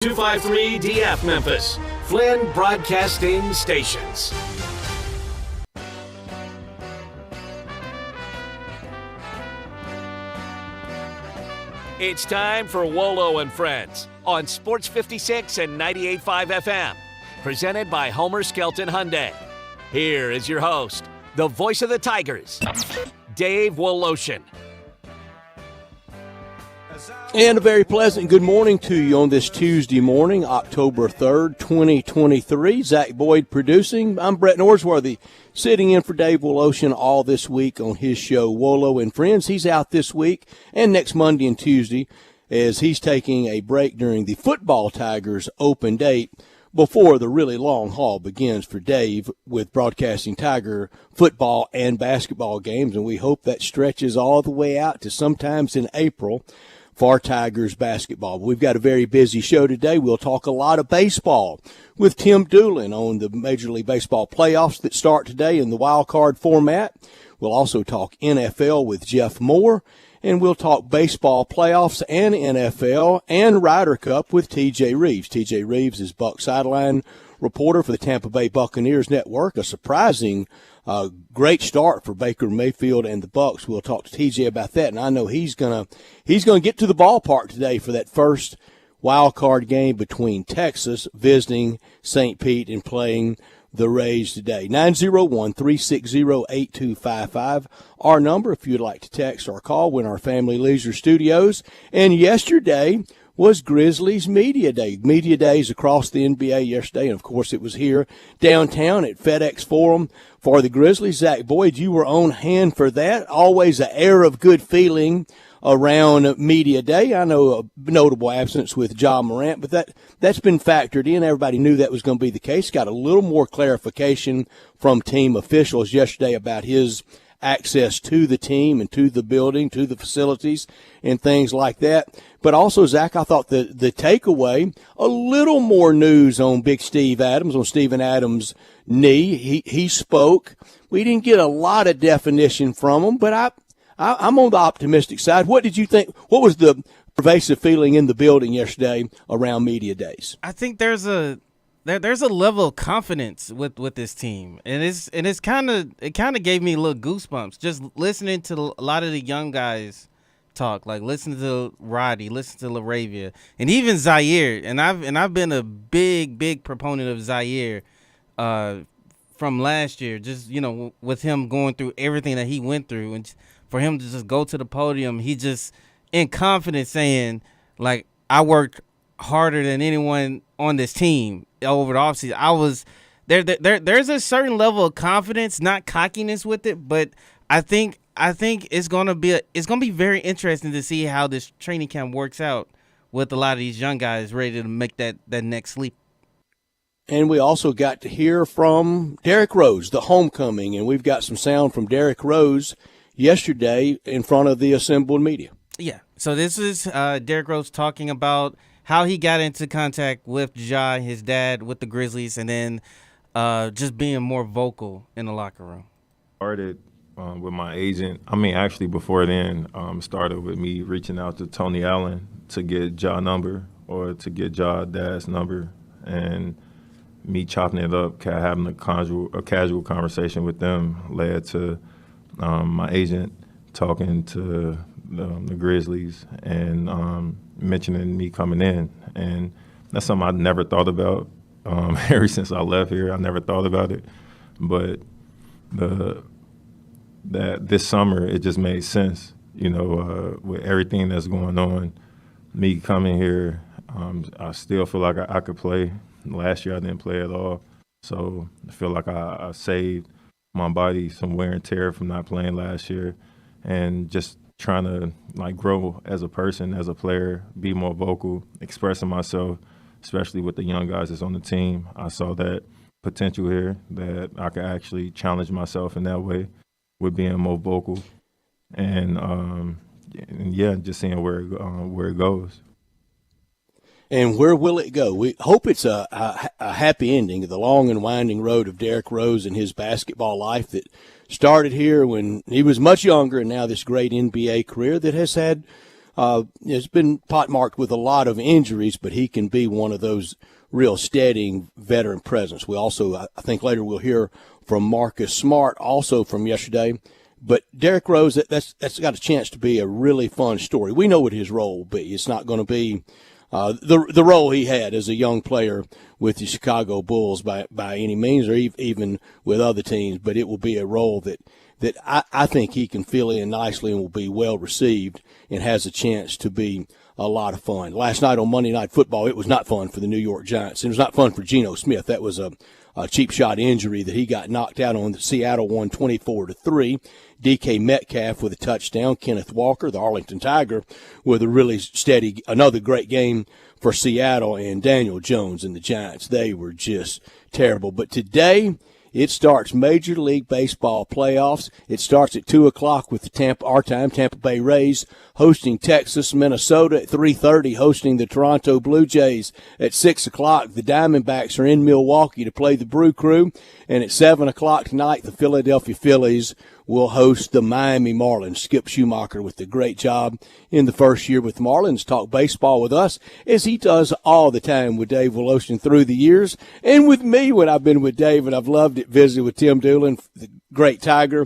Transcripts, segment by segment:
253 DF Memphis, Flynn Broadcasting Stations. It's time for Wolo and Friends on Sports 56 and 98.5 FM, presented by Homer Skelton Hyundai. Here is your host, the voice of the Tigers, Dave Woloshin. And a very pleasant good morning to you on this Tuesday morning, October 3rd, 2023. Zach Boyd producing. I'm Brett Norsworthy, sitting in for Dave Woloshin all this week on his show, Wolo and Friends. He's out this week and next Monday and Tuesday as he's taking a break during the football Tigers open date before the really long haul begins for Dave with broadcasting Tiger football and basketball games. And we hope that stretches all the way out to sometimes in April for Tigers basketball. We've got a very busy show today. We'll talk a lot of baseball with Tim Doolin on the Major League Baseball playoffs that start today in the wild card format. We'll also talk NFL with Jeff Moore, and we'll talk baseball playoffs and NFL and Ryder Cup with TJ Reeves. TJ Reeves is Buck sideline reporter for the Tampa Bay Buccaneers Network. A surprising great start for Baker Mayfield and the Bucs. We'll talk to TJ about that, and I know he's gonna get to the ballpark today for that first wild card game between Texas visiting St. Pete and playing the Rays today. 901-360-8255, our number if you'd like to text or call. We're in our Family Leisure Studios, and yesterday was Grizzlies Media Day. Media Days across the NBA yesterday, and of course it was here downtown at FedEx Forum for the Grizzlies. Zach Boyd, you were on hand for that. Always an air of good feeling around Media Day. I know a notable absence with Ja Morant, but that's been factored in. Everybody knew that was going to be the case. Got a little more clarification from team officials yesterday about his access to the team and to the building, to the facilities, and things like that. But also, Zach, I thought the takeaway, a little more news on Big Steve Adams, on Steven Adams' knee. He spoke. We didn't get a lot of definition from him, but I'm on the optimistic side. What did you think? What was the pervasive feeling in the building yesterday around Media Days? I think there's a level of confidence with this team, and it kind of gave me a little goosebumps just listening to a lot of the young guys talk, like listening to Roddy, listening to LaRavia, and even Zaire. And I've been a big proponent of Zaire from last year, just with him going through everything that he went through, and for him to just go to the podium, he just in confidence saying, like, I worked harder than anyone on this team over the offseason. I was there's a certain level of confidence, not cockiness with it, but I think it's gonna be very interesting to see how this training camp works out with a lot of these young guys ready to make that next leap. And we also got to hear from Derrick Rose, the homecoming, and we've got some sound from Derrick Rose yesterday in front of the assembled media. Yeah, so this is Derrick Rose talking about how he got into contact with Ja, his dad, with the Grizzlies, and then just being more vocal in the locker room. Started with my agent. I mean, actually before then, started with me reaching out to Tony Allen to get Ja number or to get Ja dad's number, and me chopping it up, having a casual conversation with them led to my agent talking to the Grizzlies and mentioning me coming in. And that's something I never thought about ever since I left here. I never thought about it. But this summer, it just made sense, with everything that's going on. Me coming here, I still feel like I could play. Last year I didn't play at all. So I feel like I saved my body some wear and tear from not playing last year, and just trying to grow as a person, as a player, be more vocal, expressing myself, especially with the young guys that's on the team. I saw that potential here, that I could actually challenge myself in that way with being more vocal, and just seeing where it goes. And where will it go? We hope it's a happy ending of the long and winding road of Derrick Rose and his basketball life that started here when he was much younger, and now this great NBA career that has had has been pockmarked with a lot of injuries, but he can be one of those real steadying veteran presence. We also, I think later we'll hear from Marcus Smart, also from yesterday. But Derrick Rose, that's got a chance to be a really fun story. We know what his role will be. It's not going to be the role he had as a young player with the Chicago Bulls by any means, or even with other teams, but it will be a role that I think he can fill in nicely and will be well received and has a chance to be a lot of fun. Last night on Monday Night Football, it was not fun for the New York Giants. It was not fun for Geno Smith. That was a cheap shot injury that he got knocked out on. Seattle won 24-3. DK Metcalf with a touchdown. Kenneth Walker, the Arlington Tiger, with a really steady, another great game for Seattle. And Daniel Jones and the Giants, they were just terrible. But today, it starts Major League Baseball playoffs. It starts at 2 o'clock with the our time, Tampa Bay Rays hosting Texas, Minnesota at 3:30, hosting the Toronto Blue Jays at 6 o'clock. The Diamondbacks are in Milwaukee to play the Brew Crew. And at 7 o'clock tonight, the Philadelphia Phillies will host the Miami Marlins. Skip Schumacher with a great job in the first year with the Marlins. Talk baseball with us as he does all the time with Dave Woloshin through the years. And with me when I've been with Dave, and I've loved it, visited with Tim Doolin, the great Tiger,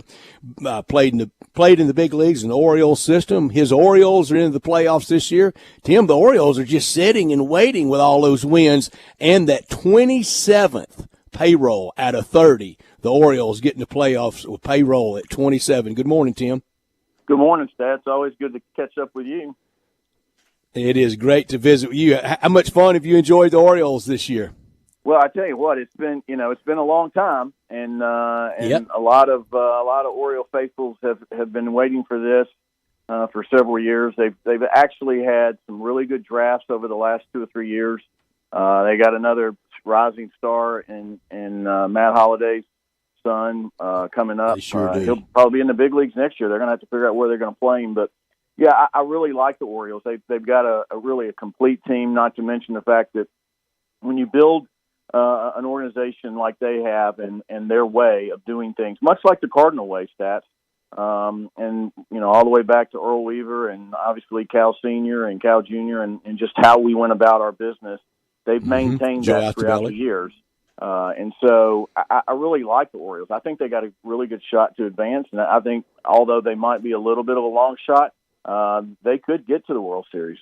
played in the big leagues in the Orioles system. His Orioles are in the playoffs this year. Tim, the Orioles are just sitting and waiting with all those wins and that 27th payroll out of 30. The Orioles getting the playoffs with payroll at 27. Good morning, Tim. Good morning, Stats. Always good to catch up with you. It is great to visit with you. How much fun have you enjoyed the Orioles this year? Well, I tell you what, it's been a long time, and Yep. a lot of Oriole faithfuls have been waiting for this for several years. They've actually had some really good drafts over the last 2 or 3 years. They got another rising star in Matt Holliday's son coming up. They sure do. He'll probably be in the big leagues next year. They're going to have to figure out where they're going to play him. But yeah, I really like the Orioles. They've got a really complete team. Not to mention the fact that when you build an organization like they have and their way of doing things, much like the Cardinal way, Stats, and all the way back to Earl Weaver and obviously Cal Sr. and Cal Jr. and just how we went about our business. They've maintained that throughout the years. And so I really like the Orioles. I think they got a really good shot to advance. And I think although they might be a little bit of a long shot, they could get to the World Series.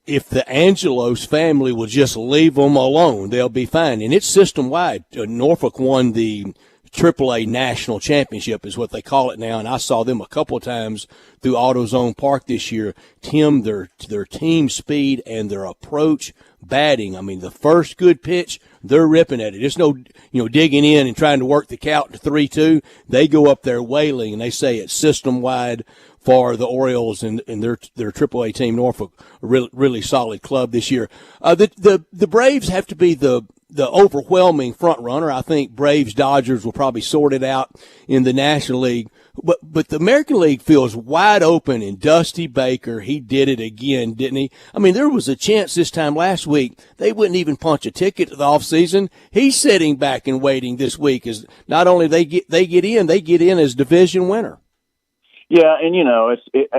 If the Angelos family will just leave them alone, they'll be fine. And it's system-wide. Norfolk won the AAA National Championship is what they call it now, and I saw them a couple of times through AutoZone Park this year. Tim, their team speed and their approach batting, I mean, the first good pitch, they're ripping at it. There's no, digging in and trying to work the count to 3-2. They go up there wailing, and they say it's system-wide for the Orioles and their AAA team, Norfolk, a really solid club this year. The Braves have to be the overwhelming front runner. I think Braves Dodgers will probably sort it out in the National League. But the American League feels wide open, and Dusty Baker, he did it again, didn't he? I mean, there was a chance this time last week they wouldn't even punch a ticket to the offseason. He's sitting back and waiting this week as not only they get in as division winner. Yeah, and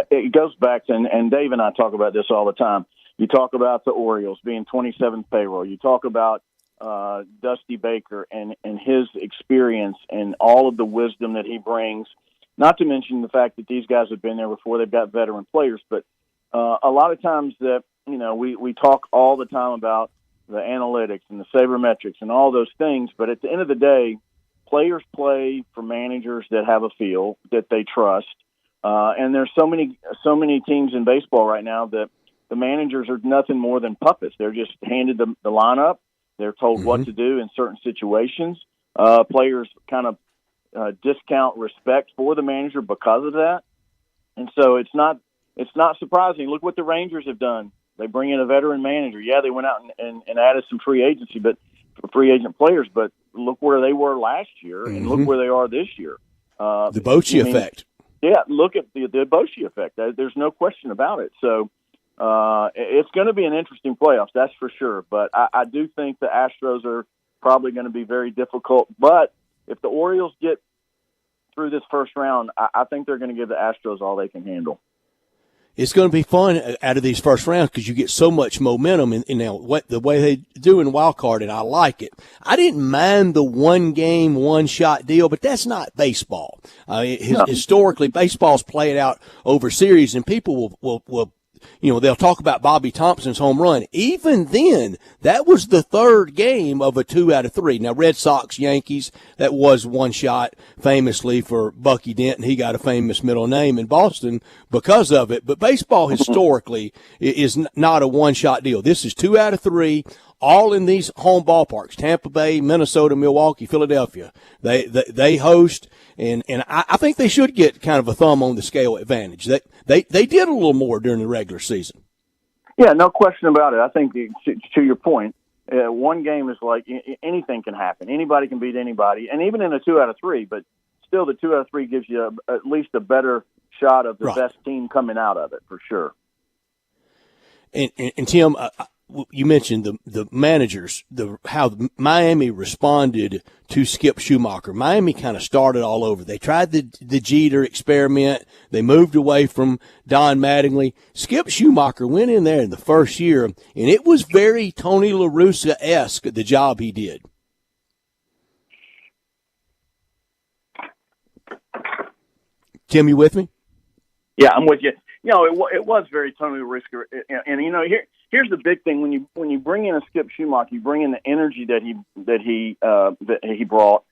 it goes back to, and Dave and I talk about this all the time. You talk about the Orioles being 27th payroll. You talk about Dusty Baker and his experience and all of the wisdom that he brings, not to mention the fact that these guys have been there before. They've got veteran players, but a lot of times that we talk all the time about the analytics and the sabermetrics and all those things, but at the end of the day, players play for managers that have a feel that they trust, and there's so many teams in baseball right now that the managers are nothing more than puppets. They're just handed the lineup. They're told what to do in certain situations. Players kind of discount respect for the manager because of that. And so it's not surprising. Look what the Rangers have done. They bring in a veteran manager. Yeah, they went out and added some free agency, but for free agent players. But look where they were last year, and look where they are this year. The Bochy effect. Yeah, look at the Bochy effect. There's no question about it. So it's going to be an interesting playoffs, that's for sure. But I do think the Astros are probably going to be very difficult. But if the Orioles get through this first round, I think they're going to give the Astros all they can handle. It's going to be fun out of these first rounds because you get so much momentum in now the way they do in wild card, and I like it. I didn't mind the 1-game, 1-shot deal, but that's not baseball. Historically, baseball's played out over series, and people will they'll talk about Bobby Thompson's home run. Even then, that was the third game of a 2 out of 3. Now, Red Sox, Yankees, that was 1 shot famously for Bucky Dent, and he got a famous middle name in Boston because of it. But baseball historically is not a 1-shot deal. This is 2 out of 3. All in these home ballparks, Tampa Bay, Minnesota, Milwaukee, Philadelphia. They host, and I think they should get kind of a thumb on the scale advantage. They did a little more during the regular season. Yeah, no question about it. I think to your point, one game is like anything can happen. Anybody can beat anybody, and even in a 2 out of 3, but still the 2 out of 3 gives you at least a better shot of the best team coming out of it for sure. And Tim, you mentioned the managers, how Miami responded to Skip Schumacher. Miami kind of started all over. They tried the Jeter experiment. They moved away from Don Mattingly. Skip Schumacher went in there in the first year, and it was very Tony La Russa-esque, the job he did. Tim, you with me? Yeah, I'm with you. It was very Tony La Russa, and here's the big thing: when you bring in a Skip Schumacher, you bring in the energy that he brought,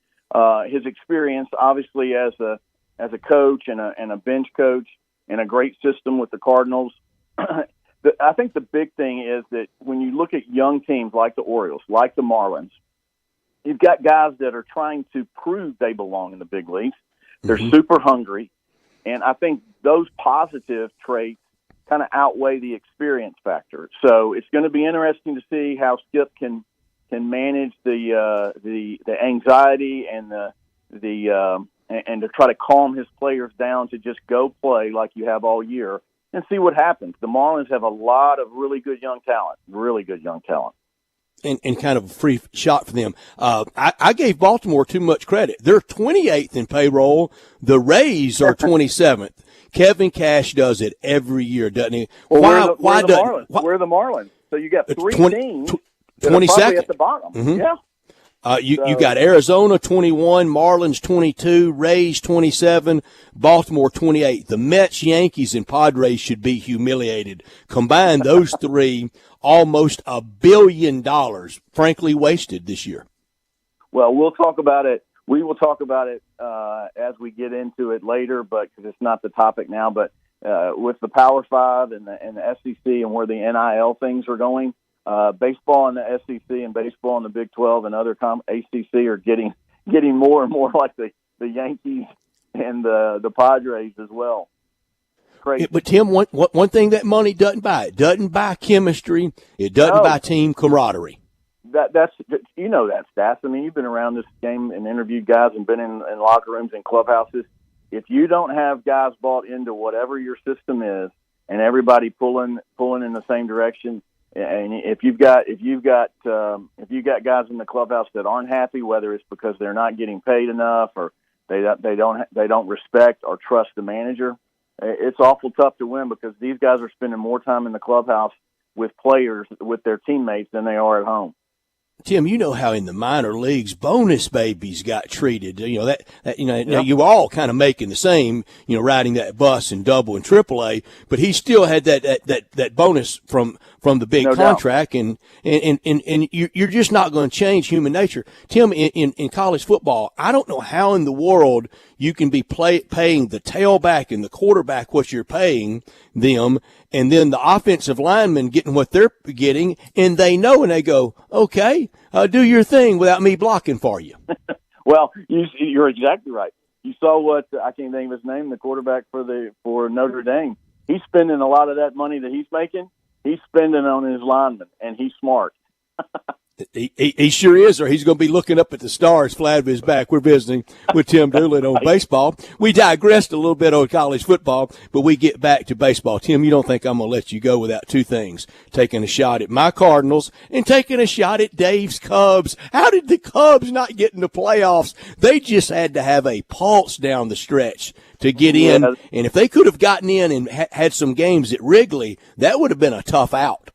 his experience, obviously as a coach and a bench coach, and a great system with the Cardinals. I think the big thing is that when you look at young teams like the Orioles, like the Marlins, you've got guys that are trying to prove they belong in the big leagues. They're super hungry. And I think those positive traits kind of outweigh the experience factor. So it's going to be interesting to see how Skip can manage the anxiety and and to try to calm his players down to just go play like you have all year and see what happens. The Marlins have a lot of really good young talent. And kind of a free shot for them. I gave Baltimore too much credit. They're 28th in payroll. The Rays are 27th. Kevin Cash does it every year, doesn't he? Well, we're the Marlins. So you got three teams that are probably at the bottom. Mm-hmm. Yeah. You got Arizona 21, Marlins 22, Rays 27, Baltimore 28. The Mets, Yankees, and Padres should be humiliated. Combine those three, almost $1 billion, frankly, wasted this year. Well, we'll talk about it. We will talk about it as we get into it later, but because it's not the topic now. But with the Power Five and the SEC and where the NIL things are going, baseball in the SEC and baseball in the Big 12 and other ACC are getting more and more like the Yankees and the Padres as well. Crazy. But Tim, one thing that money doesn't buy. It doesn't buy chemistry. It doesn't buy team camaraderie. That's that stats. I mean, you've been around this game and interviewed guys and been in locker rooms and clubhouses. If you don't have guys bought into whatever your system is and everybody pulling in the same direction, and if you've got guys in the clubhouse that aren't happy, whether it's because they're not getting paid enough or they don't respect or trust the manager, it's awful tough to win because these guys are spending more time in the clubhouse with players, with their teammates, than they are at home. Tim, you know how in the minor leagues bonus babies got treated. Now you were all kind of making the same, riding that bus in Double and AAA, but he still had that bonus from the big contract, and you're just not going to change human nature. Tim, in college football, I don't know how in the world you can be paying the tailback and the quarterback what you're paying them, and then the offensive linemen getting what they're getting, and they know, and they go, okay, do your thing without me blocking for you. Well, you're exactly right. You saw what I can't think of his name, the quarterback for Notre Dame. He's spending a lot of that money that he's making. He's spending on his linemen, and he's smart. He sure is, or he's going to be looking up at the stars flat of his back. We're visiting with Tim Doolin on baseball. We digressed a little bit on college football, but we get back to baseball. Tim, you don't think I'm going to let you go without two things, taking a shot at my Cardinals and taking a shot at Dave's Cubs. How did the Cubs not get in the playoffs? They just had to have a pulse down the stretch to get in. And if they could have gotten in and had some games at Wrigley, that would have been a tough out.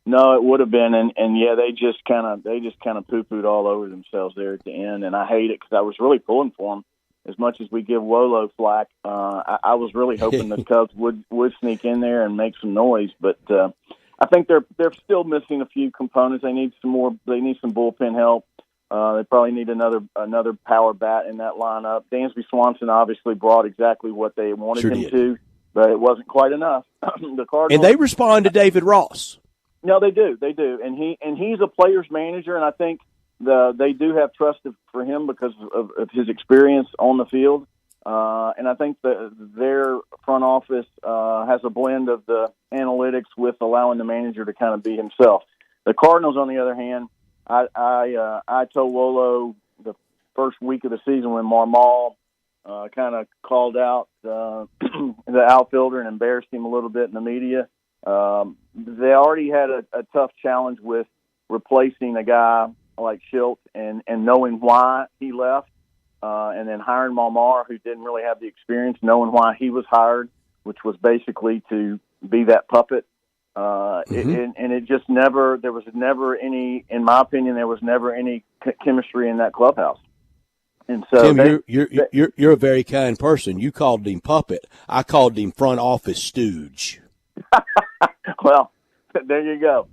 No, it would have been, and yeah, they just kind of poo-pooed all over themselves there at the end, and I hate it because I was really pulling for them. As much as we give Wolo flack, I was really hoping the Cubs would sneak in there and make some noise, but I think they're still missing a few components. They need some more. They need some bullpen help. They probably need another power bat in that lineup. Dansby Swanson obviously brought exactly what they wanted him to, but it wasn't quite enough. The Cardinals, and they respond to David Ross. No, they do, and he's a player's manager, and I think they do have trust for him because of his experience on the field. And I think their front office has a blend of the analytics with allowing the manager to kind of be himself. The Cardinals, on the other hand, I told Wolo the first week of the season when Marmol kind of called out the outfielder and embarrassed him a little bit in the media. They already had a tough challenge with replacing a guy like Schilt and knowing why he left, and then hiring Malmar, who didn't really have the experience, knowing why he was hired, which was basically to be that puppet. It just never, there was never any, in my opinion, there was never any chemistry in that clubhouse. And so Tim, you're a very kind person. You called him puppet. I called him front office stooge. Well, there you go.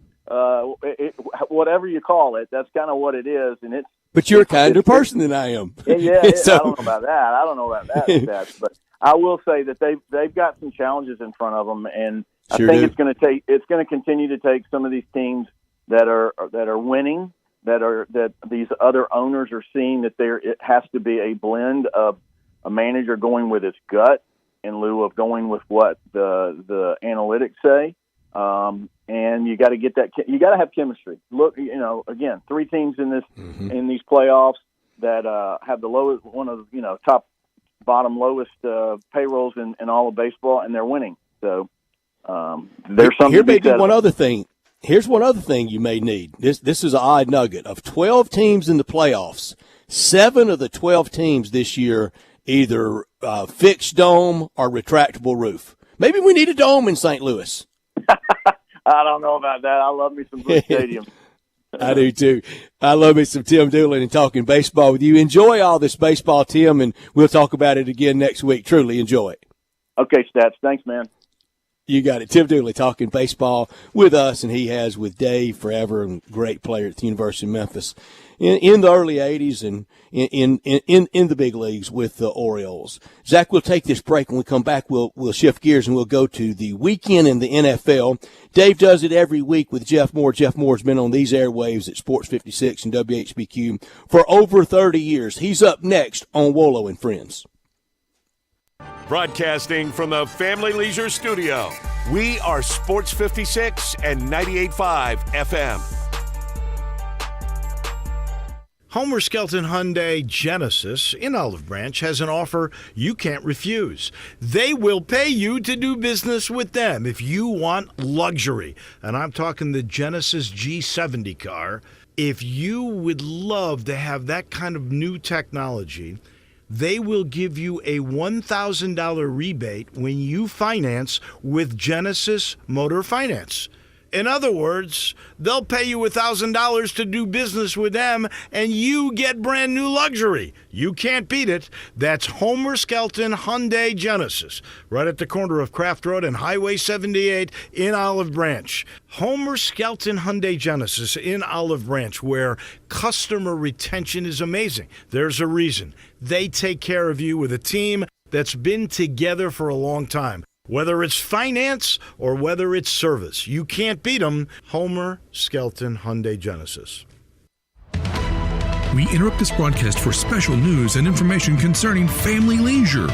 Whatever you call it, that's kind of what it is, and it's. But you're a kinder person than I am. Yeah, so, I don't know about that. But I will say that they've got some challenges in front of them, and I think it's going to continue to take some of these teams that are winning, that these other owners are seeing that it has to be a blend of a manager going with his gut in lieu of going with what the analytics say. And you got to get that. You got to have chemistry. Look, again, 3 teams in this in these playoffs that have the lowest, one of top, bottom, lowest payrolls in all of baseball, and they're winning. So there's something. Here may be one other thing. Here's one other thing you may need. This is an odd nugget. Of 12 teams in the playoffs, 7 of the 12 teams this year either fixed dome or retractable roof. Maybe we need a dome in St. Louis. I don't know about that. I love me some Busch Stadium. I do too. I love me some Tim Doolin and talking baseball with you. Enjoy all this baseball, Tim, and we'll talk about it again next week. Truly enjoy it. Okay, Stats. Thanks, man. You got it. Tim Dooley talking baseball with us, and he has with Dave forever, and great player at the University of Memphis in the early 80s and in the big leagues with the Orioles. Zach, we'll take this break. When we come back, we'll shift gears and we'll go to the weekend in the NFL. Dave does it every week with Jeff Moore. Jeff Moore's been on these airwaves at Sports 56 and WHBQ for over 30 years. He's up next on Wolo and Friends. Broadcasting from the Family Leisure Studio, we are Sports 56 and 98.5 FM. Homer Skelton Hyundai Genesis in Olive Branch has an offer you can't refuse. They will pay you to do business with them if you want luxury. And I'm talking the Genesis G70 car. If you would love to have that kind of new technology, they will give you a $1,000 rebate when you finance with Genesis Motor Finance. In other words, they'll pay you $1,000 to do business with them, and you get brand new luxury. You can't beat it. That's Homer Skelton Hyundai Genesis, right at the corner of Craft Road and Highway 78 in Olive Branch. Homer Skelton Hyundai Genesis in Olive Branch, where customer retention is amazing. There's a reason. They take care of you with a team that's been together for a long time. Whether it's finance or whether it's service, you can't beat them. Homer Skelton Hyundai Genesis. We interrupt this broadcast for special news and information concerning family leisure.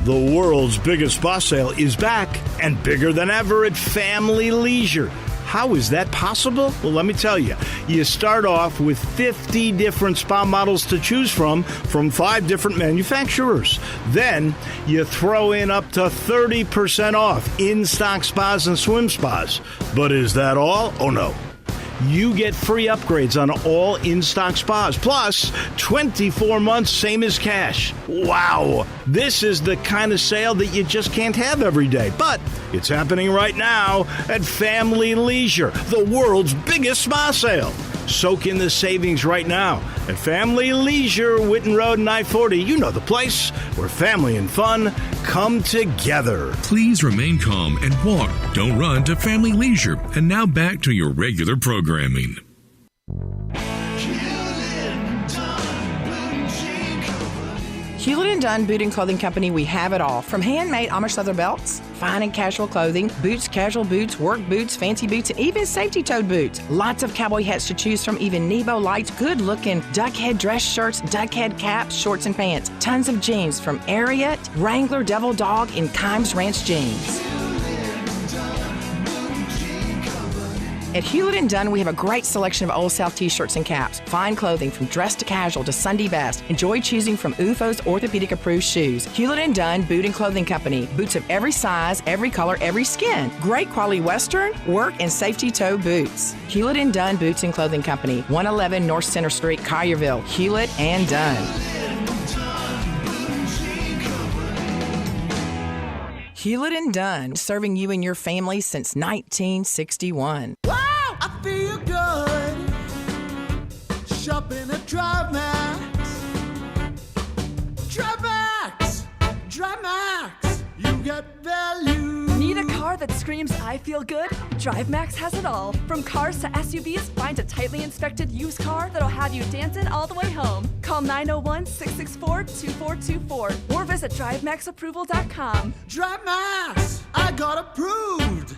The world's biggest spa sale is back and bigger than ever at Family Leisure. How is that possible? Well, let me tell you. You start off with 50 different spa models to choose from 5 different manufacturers. Then you throw in up to 30% off in-stock spas and swim spas. But is that all? Oh, no. you get free upgrades on all in-stock spas, plus 24 months, same as cash. Wow! This is the kind of sale that you just can't have every day, but it's happening right now at Family Leisure, the world's biggest spa sale. Soak in the savings right now at Family Leisure, Witten Road and I-40. You know the place where family and fun come together. Please remain calm and walk. Don't run to Family Leisure. And now back to your regular programming. Hewlett & Dunn Boot and Clothing Company, we have it all. From handmade Amish leather belts, fine and casual clothing, boots, casual boots, work boots, fancy boots, and even safety-toed boots. Lots of cowboy hats to choose from, even Nebo lights, good-looking duck head dress shirts, duck head caps, shorts, and pants. Tons of jeans from Ariat, Wrangler, Devil Dog, and Kimes Ranch jeans. At Hewlett & Dunn, we have a great selection of Old South t-shirts and caps, fine clothing from dress to casual to Sunday best. Enjoy choosing from UFO's orthopedic-approved shoes. Hewlett & Dunn Boot and Clothing Company. Boots of every size, every color, every skin. Great quality Western, work, and safety toe boots. Hewlett & Dunn Boots and Clothing Company. 111 North Center Street, Collierville. Hewlett & Dunn. Hewlett & Dunn, serving you and your family since 1961. Wow, I feel good. Shopping at DriveMax, you get value. Need a car that screams I feel good? DriveMax has it all. From cars to SUVs, find a tightly inspected used car that'll have you dancing all the way home. Call 901-664-2424 or visit DriveMaxApproval.com. DriveMax, I got approved.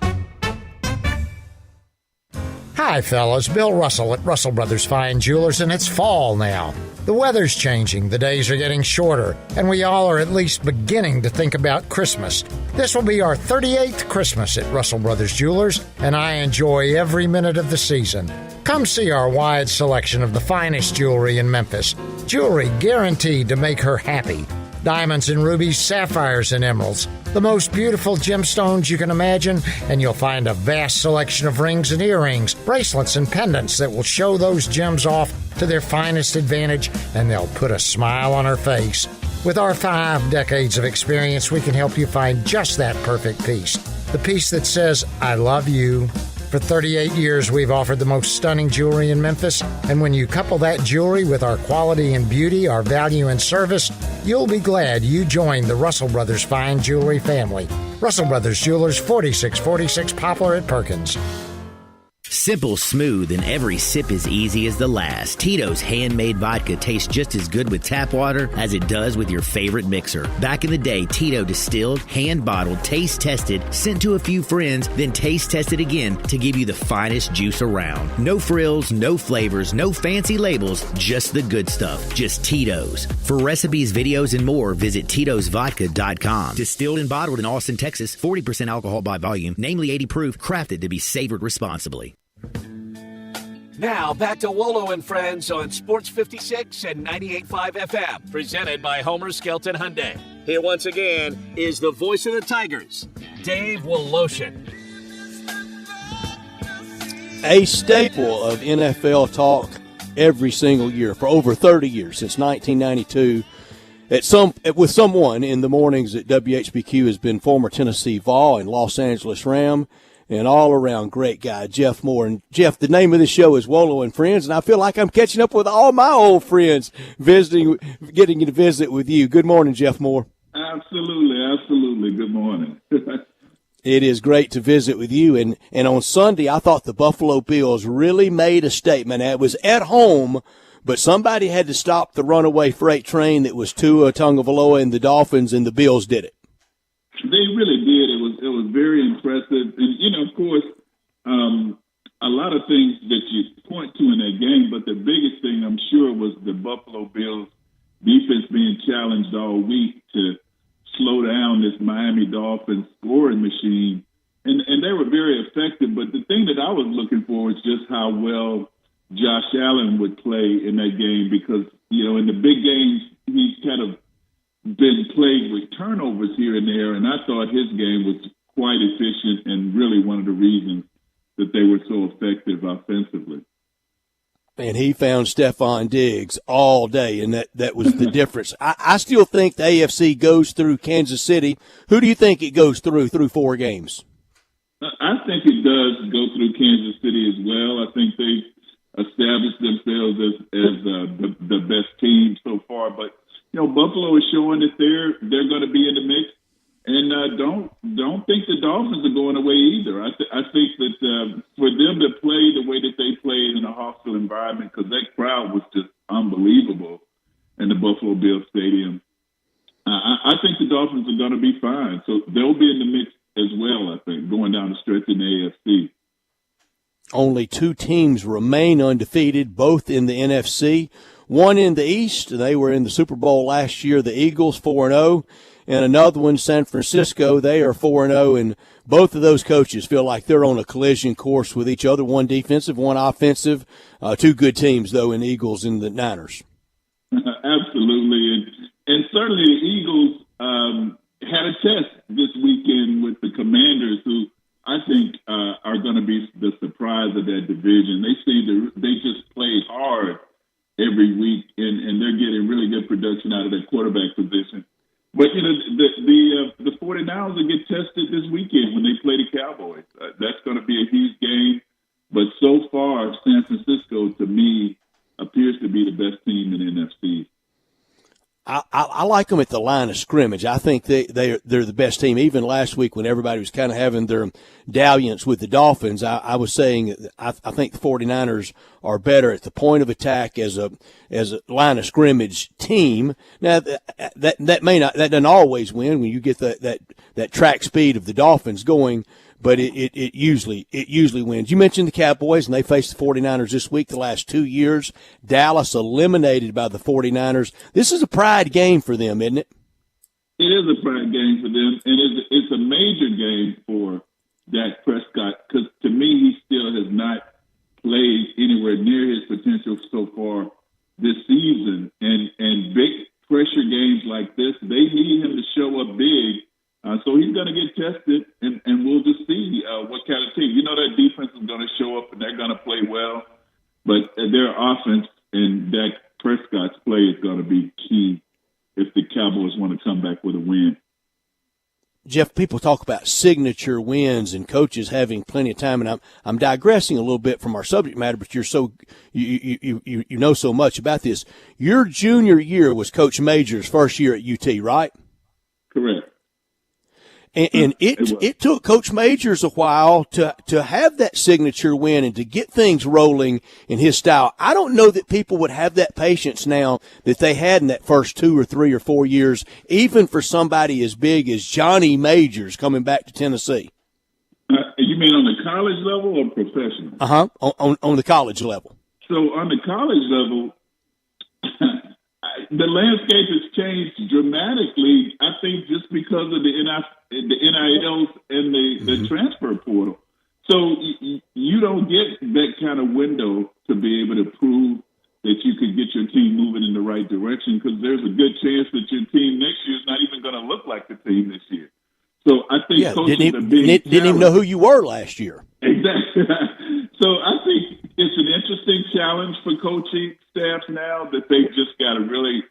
Hi, fellas. Bill Russell at Russell Brothers Fine Jewelers, and it's fall now. The weather's changing, the days are getting shorter, and we all are at least beginning to think about Christmas. This will be our 38th Christmas at Russell Brothers Jewelers, and I enjoy every minute of the season. Come see our wide selection of the finest jewelry in Memphis. Jewelry guaranteed to make her happy. Diamonds and rubies, sapphires and emeralds, the most beautiful gemstones you can imagine, and you'll find a vast selection of rings and earrings, bracelets and pendants that will show those gems off to their finest advantage, and they'll put a smile on her face. With our 5 decades of experience, we can help you find just that perfect piece. The piece that says, I love you. For 38 years, we've offered the most stunning jewelry in Memphis, and when you couple that jewelry with our quality and beauty, our value and service, you'll be glad you joined the Russell Brothers Fine Jewelry family. Russell Brothers Jewelers, 4646 Poplar at Perkins. Simple, smooth, and every sip as easy as the last. Tito's handmade vodka tastes just as good with tap water as it does with your favorite mixer. Back in the day, Tito distilled, hand-bottled, taste-tested, sent to a few friends, then taste-tested again to give you the finest juice around. No frills, no flavors, no fancy labels, just the good stuff. Just Tito's. For recipes, videos, and more, visit Tito'sVodka.com. Distilled and bottled in Austin, Texas, 40% alcohol by volume, namely 80 proof, crafted to be savored responsibly. Now, back to Wolo and Friends on Sports 56 and 98.5 FM, presented by Homer Skelton Hyundai. Here once again is the voice of the Tigers, Dave Woloshin. A staple of NFL talk every single year for over 30 years, since 1992. With someone in the mornings at WHBQ has been former Tennessee Vol and Los Angeles Ram, and all-around great guy, Jeff Moore. And, Jeff, the name of this show is Wolo and Friends, and I feel like I'm catching up with all my old friends, getting to visit with you. Good morning, Jeff Moore. Absolutely. Good morning. It is great to visit with you. And on Sunday, I thought the Buffalo Bills really made a statement. It was at home, but somebody had to stop the runaway freight train that was Tua Tagovailoa and the Dolphins, and the Bills did it. They really did. It was very impressive. And, of course, a lot of things that you point to in that game, but the biggest thing, I'm sure, was the Buffalo Bills defense being challenged all week to slow down this Miami Dolphins scoring machine. And they were very effective. But the thing that I was looking for is just how well Josh Allen would play in that game because, in the big games, he's kind of been plagued with turnovers here and there, and I thought his game was quite efficient and really one of the reasons that they were so effective offensively. And he found Stephon Diggs all day, and that was the difference. I still think the AFC goes through Kansas City. Who do you think it goes through 4 games? I think it does go through Kansas City as well. I think they've established themselves as the best team so far. But Buffalo is showing that they're going to be in the mix, and don't think the Dolphins are going away either. I think that for them to play the way that they played in a hostile environment, because that crowd was just unbelievable in the Buffalo Bills Stadium. I think the Dolphins are going to be fine, so they'll be in the mix as well, I think, going down the stretch in the AFC. Only 2 teams remain undefeated, both in the NFC. One in the East, they were in the Super Bowl last year, the Eagles, 4-0. And another one, San Francisco, they are 4-0. And both of those coaches feel like they're on a collision course with each other, one defensive, one offensive. 2 good teams, though, in the Eagles and the Niners. Absolutely. And certainly the Eagles had a test this weekend with the Commanders, who I think are going to be the surprise of that division. They just play hard every week, and they're getting really good production out of their quarterback position. But the 49ers will get tested this weekend when they play the Cowboys. That's going to be a huge game. But so far, San Francisco, to me, appears to be the best team in the NFC. I like them at the line of scrimmage. I think they're the best team. Even last week when everybody was kind of having their dalliance with the Dolphins, I was saying I think the 49ers are better at the point of attack as a line of scrimmage team. Now that doesn't always win when you get that track speed of the Dolphins going, but it usually wins. You mentioned the Cowboys, and they faced the 49ers this week the last 2 years. Dallas eliminated by the 49ers. This is a pride game for them, isn't it? It is a pride game for them, and it's a major game for Dak Prescott, because to me, he still has not played anywhere near his potential so far this season. And big pressure games like this, they need him to show up big. So he's going to get tested, and we'll just see what kind of team. That defense is going to show up, and they're going to play well. But their offense and Dak Prescott's play is going to be key if the Cowboys want to come back with a win. Jeff, people talk about signature wins and coaches having plenty of time, and I'm digressing a little bit from our subject matter, but you're you know so much about this. Your junior year was Coach Major's first year at UT, right? Correct. And it took Coach Majors a while to have that signature win and to get things rolling in his style. I don't know that people would have that patience now that they had in that first 2 or 3 or 4 years, even for somebody as big as Johnny Majors coming back to Tennessee. You mean on the college level or professional? On the college level. So on the college level, the landscape has changed dramatically, I think, just because of the NILs and the transfer portal. So you don't get that kind of window to be able to prove that you could get your team moving in the right direction, because there's a good chance that your team next year is not even going to look like the team this year. So I think coaches are being didn't even know who you were last year. Exactly. So I think it's an interesting challenge for coaching staffs now that they've just got to really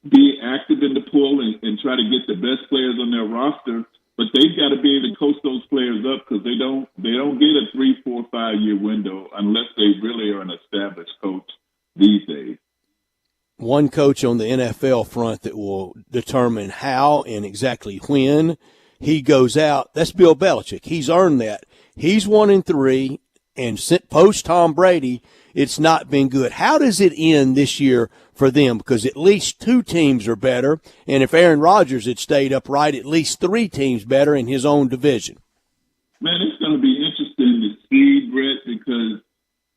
be active in the pool and try to get the best players on their roster. But they've got to be able to coach those players up, because they don't get a 3, 4, 5 year window unless they really are an established coach these days. One coach on the NFL front that will determine how and exactly when he goes out, that's Bill Belichick. He's earned that. He's 1-3, and post Tom Brady, it's not been good. How does it end this year for them? Because at least 2 teams are better, and if Aaron Rodgers had stayed upright, at least 3 teams better in his own division. Man, it's going to be interesting to see, Brett, because,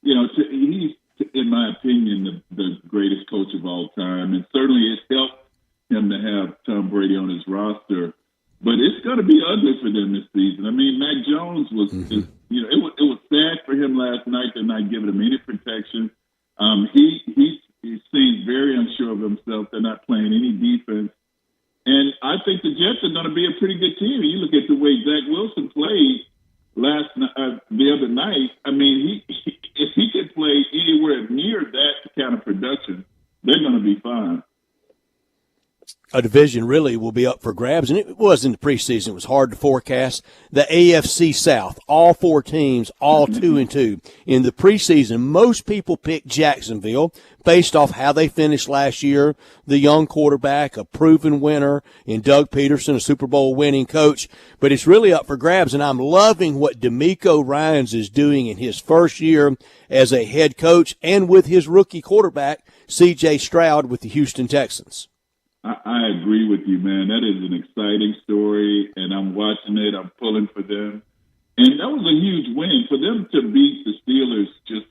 he's, in my opinion, the greatest coach of all time, and certainly it's helped him to have Tom Brady on his roster. But it's going to be ugly for them this season. I mean, Mac Jones was, it was sad for him last night. They're not giving him any protection. He seems very unsure of himself. They're not playing any defense. And I think the Jets are going to be a pretty good team. You look at the way Zach Wilson played the other night. production, they're going to be fine. A division really will be up for grabs, and it was in the preseason. It was hard to forecast. The AFC South, all 4 teams, all 2-2. In the preseason, most people picked Jacksonville based off how they finished last year. The young quarterback, a proven winner in Doug Peterson, a Super Bowl winning coach. But it's really up for grabs, and I'm loving what DeMeco Ryans is doing in his first year as a head coach and with his rookie quarterback, C.J. Stroud with the Houston Texans. I agree with you, man. That is an exciting story, and I'm watching it. I'm pulling for them. And that was a huge win. For them to beat the Steelers just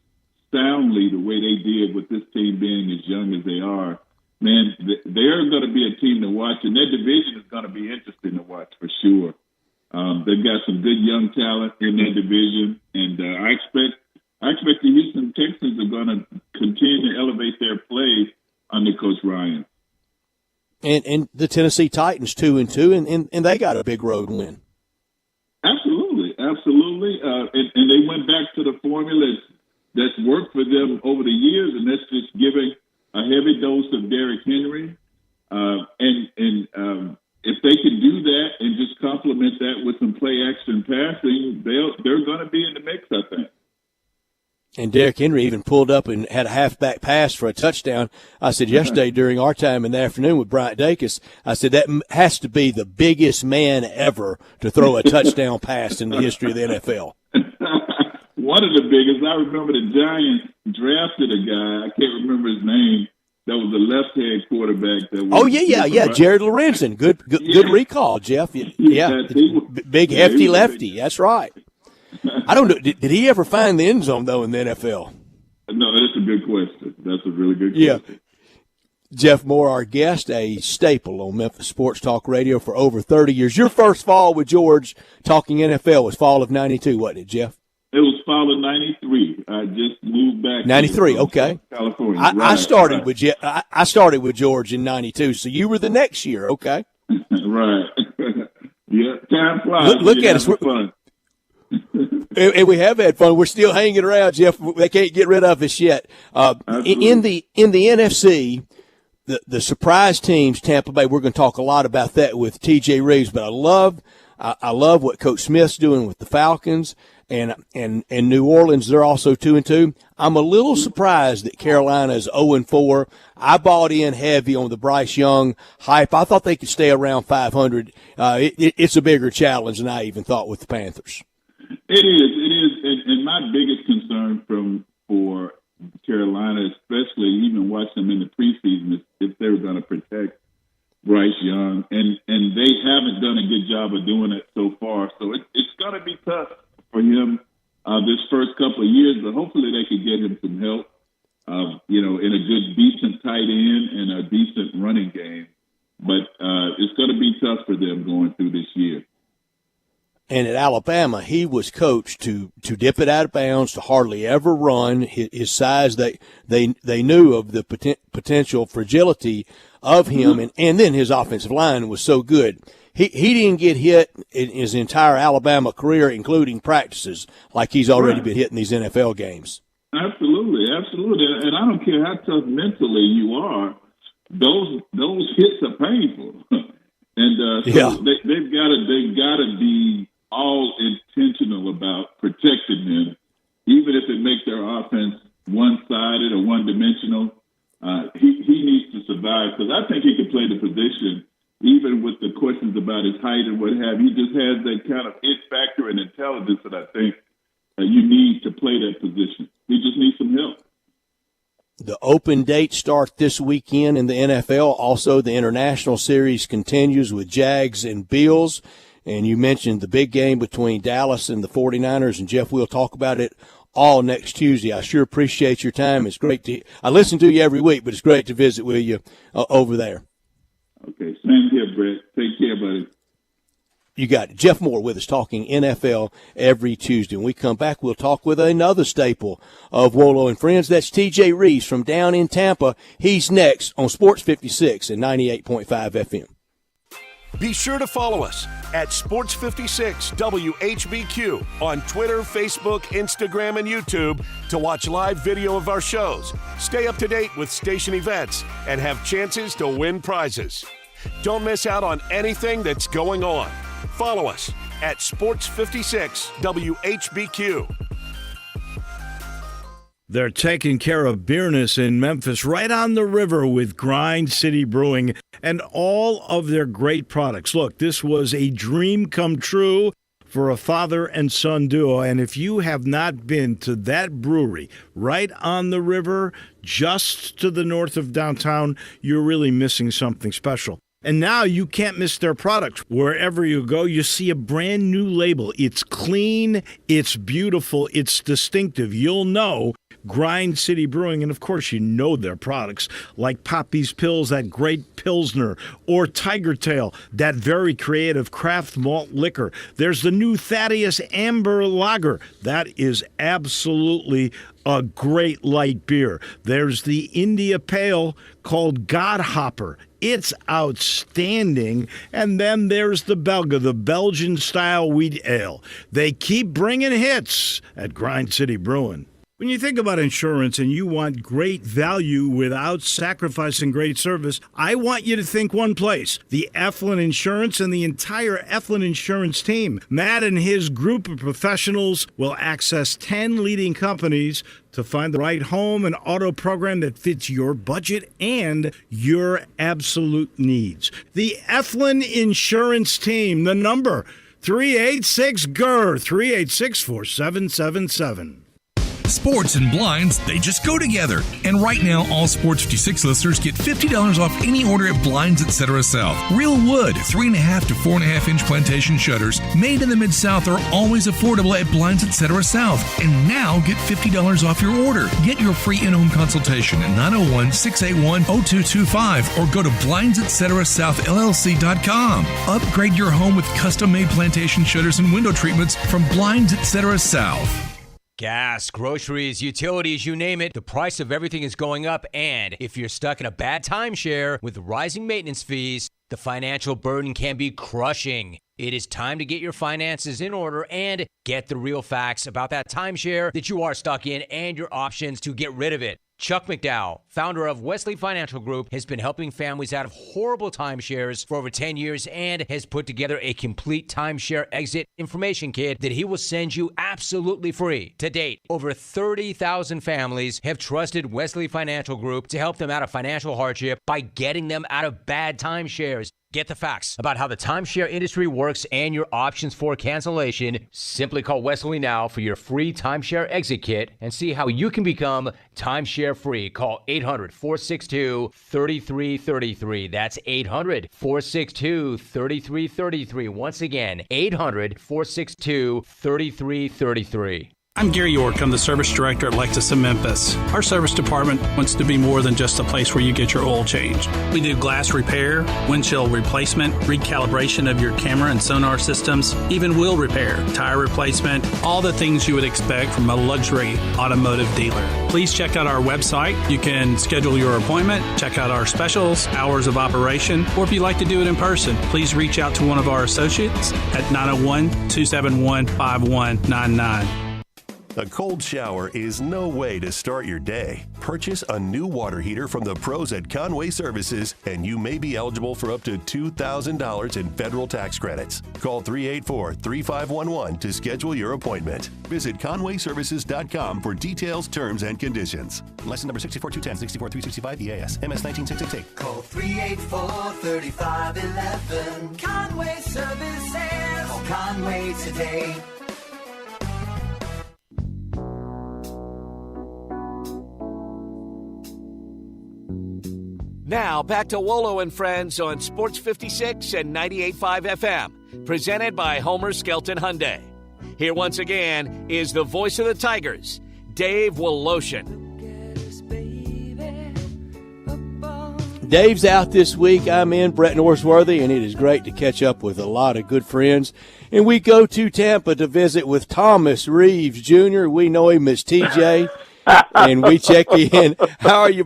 soundly the way they did with this team being as young as they are, man, they're going to be a team to watch, and their division is going to be interesting to watch for sure. They've got some good young talent in their division, and I expect the Houston Texans are going to continue to elevate their play under Coach Ryan. And the Tennessee Titans 2-2, and they got a big road win. Absolutely. And they went back to the formula that's worked for them over the years, and that's just giving a heavy dose of Derrick Henry. If they can do that and just complement that with some play action passing, they're going to be in the mix, I think. And Derrick Henry even pulled up and had a halfback pass for a touchdown. I said yesterday during our time in the afternoon with Bryant Dacus, I said that has to be the biggest man ever to throw a touchdown pass in the history of the NFL. One of the biggest. I remember the Giants drafted a guy, I can't remember his name, that was a left-hand quarterback. Jared Lorenzen. Good recall, Jeff. Yeah, big hefty lefty. That's right. I don't know. Did he ever find the end zone, though, in the NFL? No, that's a good question. That's a really good question. Yeah. Jeff Moore, our guest, a staple on Memphis Sports Talk Radio for over 30 years. Your first fall with George talking NFL was fall of 92, wasn't it, Jeff? It was fall of 93. I just moved back. 93, okay. California. I started with George in 92, so you were the next year, okay? Right. Yeah, time flies. Look at us. Fun. And we have had fun. We're still hanging around, Jeff. They can't get rid of us yet. In the NFC, the surprise teams, Tampa Bay. We're going to talk a lot about that with T.J. Reeves. But I love what Coach Smith's doing with the Falcons and New Orleans. They're also 2-2. I'm a little surprised that Carolina is 0-4. I bought in heavy on the Bryce Young hype. I thought they could stay around 500. It's a bigger challenge than I even thought with the Panthers. It is, and my biggest concern for Carolina, especially even watching them in the preseason, is if they were going to protect Bryce Young, and they haven't done a good job of doing it so far. So it's going to be tough for him this first couple of years, but hopefully they could get him some help, in a good, decent tight end and a decent running game. But it's going to be tough for them going through this year. And at Alabama, he was coached to dip it out of bounds, to hardly ever run. His size, they knew of the potential fragility of him, and then his offensive line was so good. He didn't get hit in his entire Alabama career, including practices, like he's already been hit in these NFL games. Absolutely. And I don't care how tough mentally you are, those hits are painful. And they've got to be all intentional about protecting him, even if it makes their offense one-sided or one-dimensional. He needs to survive, because I think he can play the position, even with the questions about his height and what have you. He just has that kind of it factor and intelligence that I think you need to play that position. He just needs some help. The open dates start this weekend in the NFL. Also, the international series continues with Jags and Bills. And you mentioned the big game between Dallas and the 49ers. And, Jeff, we'll talk about it all next Tuesday. I sure appreciate your time. It's great I listen to you every week, but it's great to visit with you over there. Okay, same here, Brett. Take care, buddy. You got it. Jeff Moore with us talking NFL every Tuesday. When we come back, we'll talk with another staple of Wolo and Friends. That's T.J. Reeves from down in Tampa. He's next on Sports 56 and 98.5 FM. Be sure to follow us at Sports56 WHBQ on Twitter, Facebook, Instagram, and YouTube to watch live video of our shows, stay up to date with station events, and have chances to win prizes. Don't miss out on anything that's going on. Follow us at Sports56 WHBQ. They're taking care of business in Memphis right on the river with Grind City Brewing and all of their great products. Look, this was a dream come true for a father and son duo. And if you have not been to that brewery right on the river, just to the north of downtown, you're really missing something special. And now you can't miss their products. Wherever you go, you see a brand new label. It's clean, it's beautiful, it's distinctive. You'll know Grind City Brewing, and of course you know their products like Poppy's Pills, that great Pilsner, or Tiger Tail, that very creative craft malt liquor. There's the new Thaddeus Amber Lager. That is absolutely a great light beer. There's the India Pale called Godhopper. It's outstanding. And then there's the Belga, the Belgian-style wheat ale. They keep bringing hits at Grind City Brewing. When you think about insurance and you want great value without sacrificing great service, I want you to think one place: the Eflin Insurance and the entire Eflin Insurance team. Matt and his group of professionals will access 10 leading companies to find the right home and auto program that fits your budget and your absolute needs. The Eflin Insurance team, the number 386-GER, 386-4777. Sports and blinds, they just go together. And right now, all Sports 56 listeners get $50 off any order at Blinds Etc. South. Real wood, 3.5 to 4.5 inch plantation shutters made in the Mid-South are always affordable at Blinds Etc. South. And now get $50 off your order. Get your free in-home consultation at 901-681-0225 or go to blindsetcetera.southllc.com. Upgrade your home with custom-made plantation shutters and window treatments from Blinds Etc. South. Gas, groceries, utilities, you name it, the price of everything is going up, and if you're stuck in a bad timeshare with rising maintenance fees, the financial burden can be crushing. It is time to get your finances in order and get the real facts about that timeshare that you are stuck in and your options to get rid of it. Chuck McDowell, founder of Wesley Financial Group, has been helping families out of horrible timeshares for over 10 years and has put together a complete timeshare exit information kit that he will send you absolutely free. To date, over 30,000 families have trusted Wesley Financial Group to help them out of financial hardship by getting them out of bad timeshares. Get the facts about how the timeshare industry works and your options for cancellation. Simply call Wesley now for your free timeshare exit kit and see how you can become timeshare free. Call 800-462-3333. That's 800-462-3333. Once again, 800-462-3333. I'm Gary York. I'm the service director at Lexus of Memphis. Our service department wants to be more than just a place where you get your oil changed. We do glass repair, windshield replacement, recalibration of your camera and sonar systems, even wheel repair, tire replacement, all the things you would expect from a luxury automotive dealer. Please check out our website. You can schedule your appointment, check out our specials, hours of operation, or if you'd like to do it in person, please reach out to one of our associates at 901-271-5199. A cold shower is no way to start your day. Purchase a new water heater from the pros at Conway Services, and you may be eligible for up to $2,000 in federal tax credits. Call 384-3511 to schedule your appointment. Visit conwayservices.com for details, terms, and conditions. License number 64210, 64365 EAS, MS 19688. Call 384-3511. Conway Services. Call Conway today. Now, back to Wolo and Friends on Sports 56 and 98.5 FM, presented by Homer Skelton Hyundai. Here once again is the voice of the Tigers, Dave Woloshin. Dave's out this week. I'm in, Brett Norsworthy, and it is great to catch up with a lot of good friends. And we go to Tampa to visit with Thomas Reeves Jr. We know him as TJ. and we check in. How are you,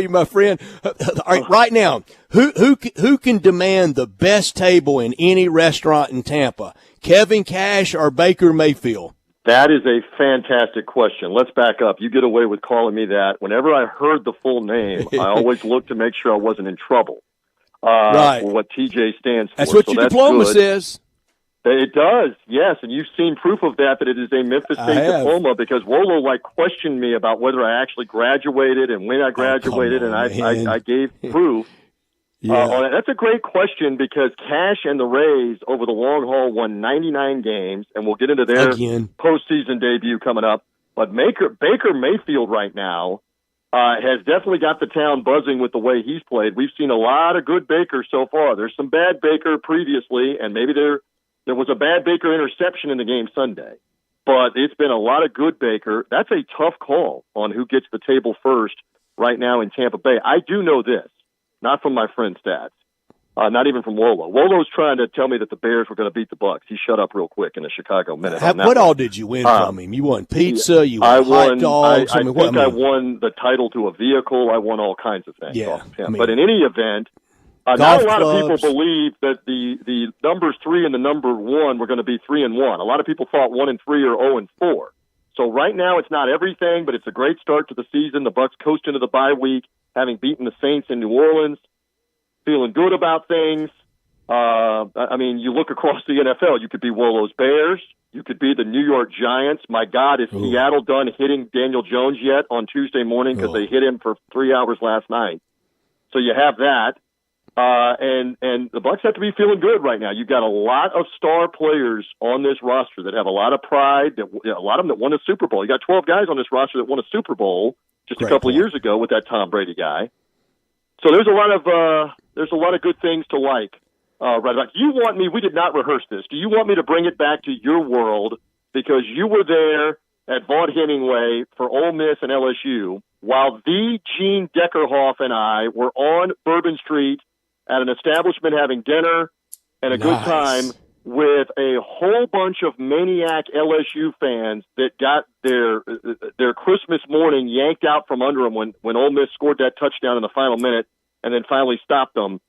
my friend? All right, right now, who can demand the best table in any restaurant in Tampa? Kevin Cash or Baker Mayfield? That is a fantastic question. Let's back up. You get away with calling me that. Whenever I heard the full name, I always looked to make sure I wasn't in trouble. Right. For what TJ stands for. That's what your diploma says. It does, yes, and you've seen proof of that it is a Memphis State diploma, because Wolo questioned me about whether I actually graduated and when I graduated, and I gave proof. On it. That's a great question, because Cash and the Rays over the long haul won 99 games, and we'll get into their postseason debut coming up. But Baker Mayfield right now has definitely got the town buzzing with the way he's played. We've seen a lot of good Baker so far. There's some bad Baker previously, and maybe there was a bad Baker interception in the game Sunday. But it's been a lot of good Baker. That's a tough call on who gets the table first right now in Tampa Bay. I do know this, not from my friend Stats, not even from Wolo. Wolo's trying to tell me that the Bears were going to beat the Bucs. He shut up real quick in the Chicago Minute. What all did you win from him? You won pizza, you won hot dogs. I won the title to a vehicle. I won all kinds of things. Yeah, but in any event, not a lot of people believe that the numbers 3 and the number 1 were going to be 3 and 1. A lot of people thought 1 and 3 or 0 and 4. So right now it's not everything, but it's a great start to the season. The Bucs coast into the bye week, having beaten the Saints in New Orleans, feeling good about things. I mean, you look across the NFL, you could be Wolo's Bears, you could be the New York Giants. My God, is Seattle done hitting Daniel Jones yet on Tuesday morning, because they hit him for 3 hours last night? So you have that. And the Bucs have to be feeling good right now. You've got a lot of star players on this roster that have a lot of pride. A lot of them that won a Super Bowl. You got 12 guys on this roster that won a Super Bowl just a couple of years ago with that Tom Brady guy. So there's a lot of good things to like. Right about. You want me? We did not rehearse this. Do you want me to bring it back to your world, because you were there at Vaught Hemingway for Ole Miss and LSU, while the Gene Deckerhoff and I were on Bourbon Street at an establishment having dinner and a good time with a whole bunch of maniac LSU fans that got their Christmas morning yanked out from under them when Ole Miss scored that touchdown in the final minute and then finally stopped them.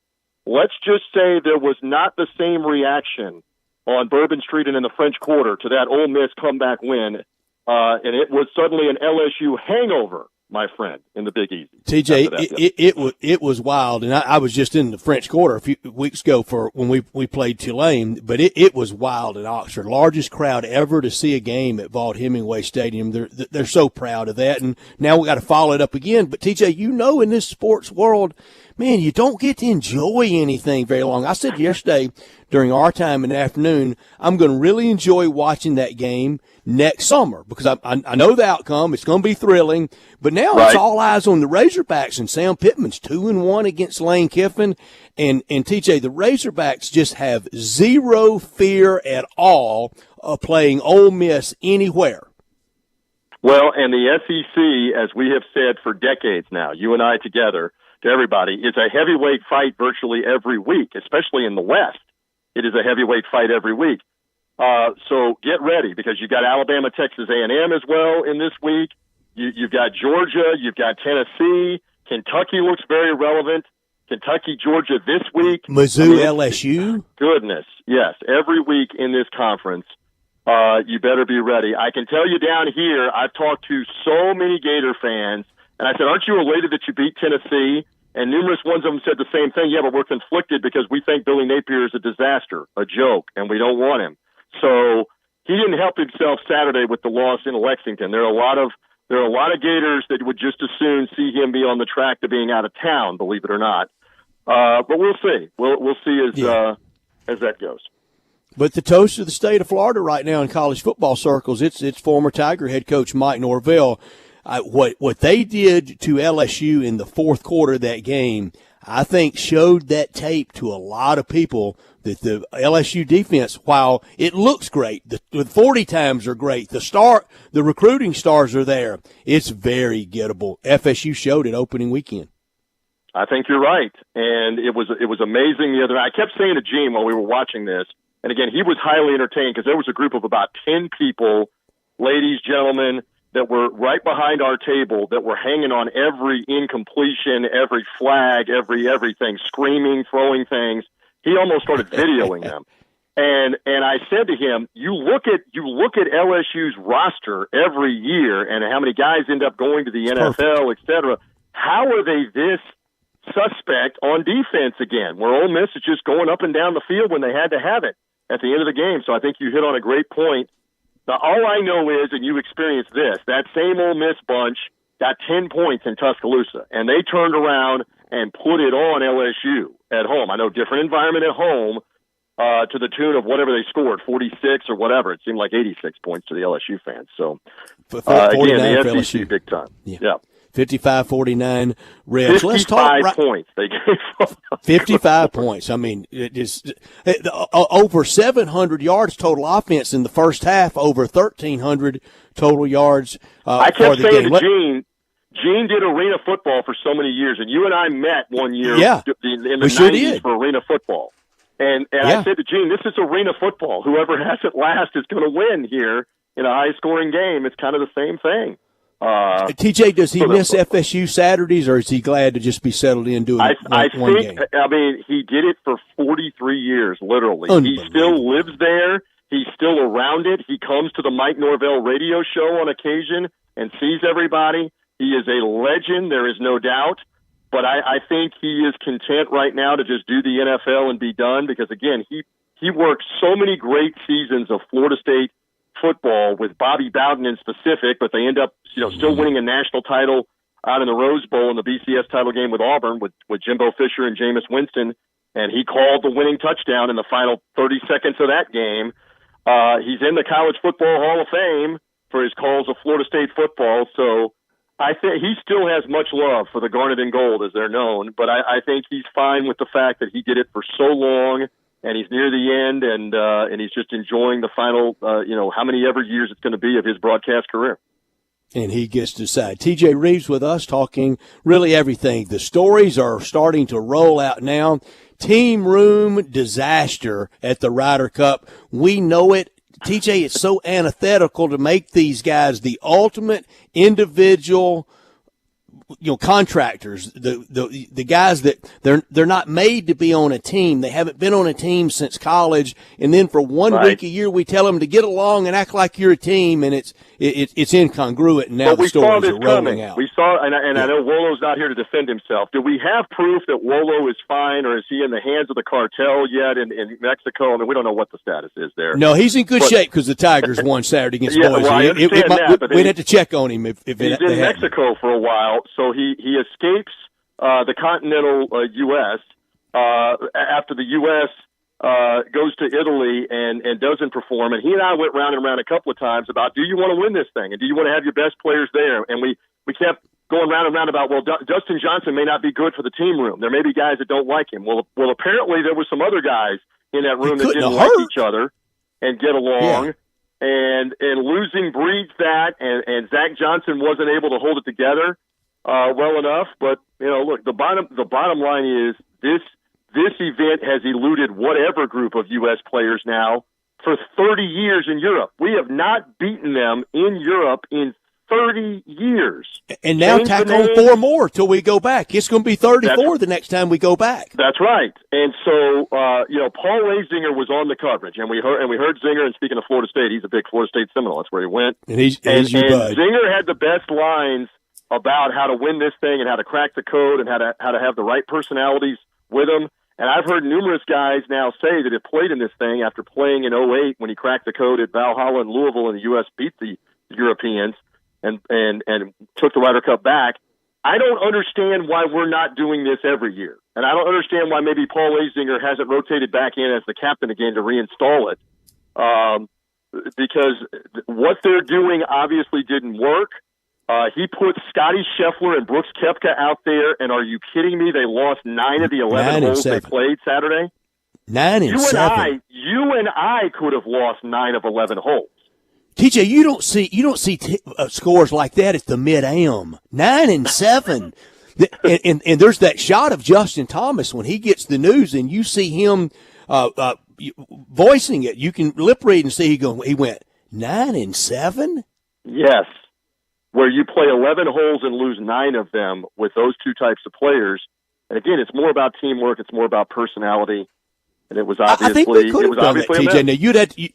Let's just say there was not the same reaction on Bourbon Street and in the French Quarter to that Ole Miss comeback win, and it was suddenly an LSU hangover, my friend, in the Big Easy. TJ, it was wild, and I was just in the French Quarter a few weeks ago for when we played Tulane, but it was wild in Oxford. Largest crowd ever to see a game at Vaught Hemingway Stadium. They're so proud of that, and now we got to follow it up again. But TJ, in this sports world, man, you don't get to enjoy anything very long. I said yesterday during our time in the afternoon, I'm going to really enjoy watching that game next summer, because I know the outcome. It's going to be thrilling. But now it's all eyes on the Razorbacks, and Sam Pittman's 2-1 against Lane Kiffin. And TJ, the Razorbacks just have zero fear at all of playing Ole Miss anywhere. Well, and the SEC, as we have said for decades now, you and I together, to everybody, is a heavyweight fight virtually every week, especially in the West. It is a heavyweight fight every week. So get ready, because you've got Alabama, Texas A&M as well in this week. You've got Georgia, you've got Tennessee. Kentucky looks very relevant. Kentucky, Georgia this week. Mizzou, LSU. Goodness, yes. Every week in this conference, you better be ready. I can tell you down here, I've talked to so many Gator fans, and I said, aren't you elated that you beat Tennessee? And numerous ones of them said the same thing. Yeah, but we're conflicted because we think Billy Napier is a disaster, a joke, and we don't want him. So he didn't help himself Saturday with the loss in Lexington. There are a lot of Gators that would just as soon see him be on the track to being out of town, believe it or not. But we'll see. We'll see as that goes. But the toast of the state of Florida right now in college football circles, it's former Tiger head coach Mike Norvell. What they did to LSU in the fourth quarter of that game, I think showed that tape to a lot of people that the LSU defense, while it looks great, the 40 times are great, the recruiting stars are there, it's very gettable. FSU showed it opening weekend. I think you're right, and it was amazing the other night. I kept saying to Gene while we were watching this, and again, he was highly entertained because there was a group of about 10 people, ladies, gentlemen, that were right behind our table that were hanging on every incompletion, every flag, everything, screaming, throwing things. He almost started videoing them. And I said to him, you look at LSU's roster every year and how many guys end up going to the NFL, et cetera. How are they this suspect on defense again, where Ole Miss is just going up and down the field when they had to have it at the end of the game? So I think you hit on a great point. Now, all I know is, and you experienced this, that same Ole Miss bunch got 10 points in Tuscaloosa, and they turned around and put it on LSU at home. I know different environment at home, to the tune of whatever they scored, 46 or whatever. It seemed like 86 points to the LSU fans. So, again, the SEC, big time. Yeah. 55-49 Reds. Let's talk 55 points they gave. 55 points. I mean, over 700 yards total offense in the first half, over 1,300 total yards I for kept the saying game. to Gene did arena football for so many years, and you and I met one year in the 90s for arena football. And I said to Gene, this is arena football. Whoever has it last is going to win here in a high-scoring game. It's kind of the same thing. TJ, does he miss FSU Saturdays, or is he glad to just be settled in doing one game? I mean, he did it for 43 years, literally. He still lives there. He's still around it. He comes to the Mike Norvell radio show on occasion and sees everybody. He is a legend, there is no doubt. But I think he is content right now to just do the NFL and be done because, again, he worked so many great seasons of Florida State football with Bobby Bowden in specific, but they end up still winning a national title out in the Rose Bowl in the BCS title game with Auburn with Jimbo Fisher and Jameis Winston, and he called the winning touchdown in the final 30 seconds of that game. He's in the College Football Hall of Fame for his calls of Florida State football, so I think he still has much love for the Garnet and Gold, as they're known, but I think he's fine with the fact that he did it for so long, and he's near the end, and he's just enjoying the final, how many ever years it's going to be of his broadcast career. And he gets to decide. TJ Reeves with us talking really everything. The stories are starting to roll out now. Team room disaster at the Ryder Cup. We know it. TJ, it's so antithetical to make these guys the ultimate individual, contractors, the guys that they're not made to be on a team. They haven't been on a team since college, and then for one week a year we tell them to get along and act like you're a team, and it's incongruent. And now the stories are rolling out. We saw, and I know Wolo's not here to defend himself. Do we have proof that Wolo is fine, or is he in the hands of the cartel yet in Mexico? I mean, we don't know what the status is there. No, he's in good shape because the Tigers won Saturday against Boise. Well, I understand that, we'd have to check on him if he's in Mexico for a while. So he escapes the continental U.S. After the U.S. Goes to Italy and doesn't perform. And he and I went round and round a couple of times about, do you want to win this thing? And do you want to have your best players there? And we kept going round and round about, well, Justin Johnson may not be good for the team room. There may be guys that don't like him. Well, apparently there were some other guys in that room that didn't like each other and get along. Yeah. And losing breeds that, and Zach Johnson wasn't able to hold it together well enough. But look, the bottom line is this event has eluded whatever group of U.S. players now for 30 years in Europe. We have not beaten them in Europe in 30 years. And now tack on 4 more till we go back. It's going to be 34 the next time we go back. That's right. And so, Paul Zinger was on the coverage, and we heard Zinger. And speaking of Florida State, he's a big Florida State Seminole. That's where he went. And he's your bud. Zinger had the best lines about how to win this thing and how to crack the code and how to have the right personalities with him. And I've heard numerous guys now say that have played in this thing after playing in 2008 when he cracked the code at Valhalla and Louisville and the U.S. beat the Europeans and took the Ryder Cup back. I don't understand why we're not doing this every year. And I don't understand why maybe Paul Zinger hasn't rotated back in as the captain again to reinstall it. Because what they're doing obviously didn't work. He put Scotty Scheffler and Brooks Koepka out there, and are you kidding me? They lost 9 of the 11 holes they played Saturday. 9 and 7. You and I could have lost 9 of 11 holes. TJ, you don't see scores like that at the Mid-Am. 9 and 7. and there's that shot of Justin Thomas when he gets the news, and you see him voicing it. You can lip read and see he went 9 and 7. Yes. where you play 11 holes and lose 9 of them with those two types of players. And again, it's more about teamwork. It's more about personality. And it was obviously, I think we could have done that, a TJ. mess. Now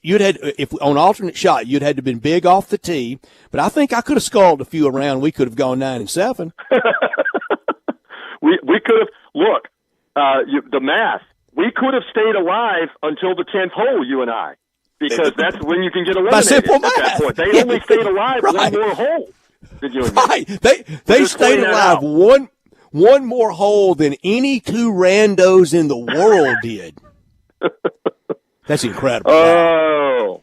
you'd had if on alternate shot you'd had to have been big off the tee, but I think I could have sculled a few around. We could have gone 9-7. we could have the math. We could have stayed alive until the 10th hole, you and I, because that's when you can get eliminated. By simple at math. that point. They only stayed alive one more hole than you and me. Right. They stayed alive one more hole than any two randos in the world did. That's incredible. Oh.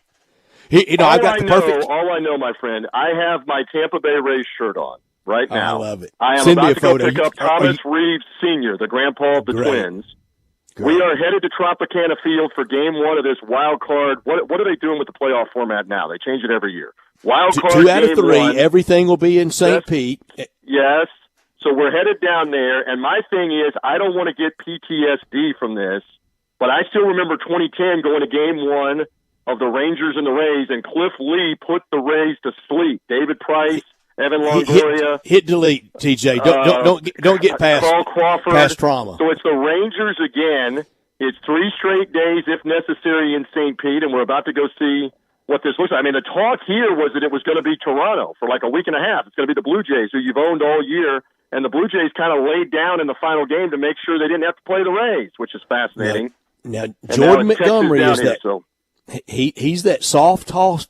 I got the perfect. All I know, my friend, I have my Tampa Bay Rays shirt on right now. I love it. I am Send me about a to go photo. pick up Thomas Reeves Sr., the grandpa of the Twins. We are headed to Tropicana Field for Game 1 of this wild card. What are they doing with the playoff format now? They change it every year. Wild card 2 out of 3. One. Everything will be in St. Pete. Yes. So we're headed down there, and my thing is I don't want to get PTSD from this, but I still remember 2010 going to Game 1 of the Rangers and the Rays, and Cliff Lee put the Rays to sleep. David Price, Evan Longoria. Hit delete, TJ. Don't get past Carl Crawford. Past trauma. So it's the Rangers again. It's 3 straight days, if necessary, in St. Pete, and we're about to go see what this looks like. I mean, the talk here was that it was going to be Toronto for like a week and a half. It's going to be the Blue Jays, who you've owned all year, and the Blue Jays kind of laid down in the final game to make sure they didn't have to play the Rays, which is fascinating. Now Jordan Montgomery is that. So. He's that soft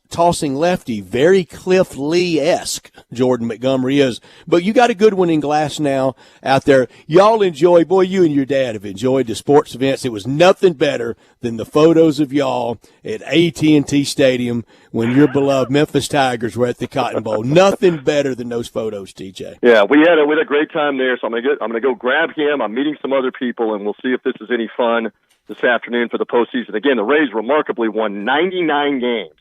tossing lefty, very Cliff Lee-esque, Jordan Montgomery is. But you got a good one in Glass now out there. Y'all enjoy, boy, you and your dad have enjoyed the sports events. It was nothing better than the photos of y'all at AT&T Stadium when your beloved Memphis Tigers were at the Cotton Bowl. Nothing better than those photos, TJ. Yeah, we had a great time there, so I'm gonna go grab him. I'm meeting some other people, and we'll see if this is any fun this afternoon for the postseason. Again, the Rays remarkably won 99 games.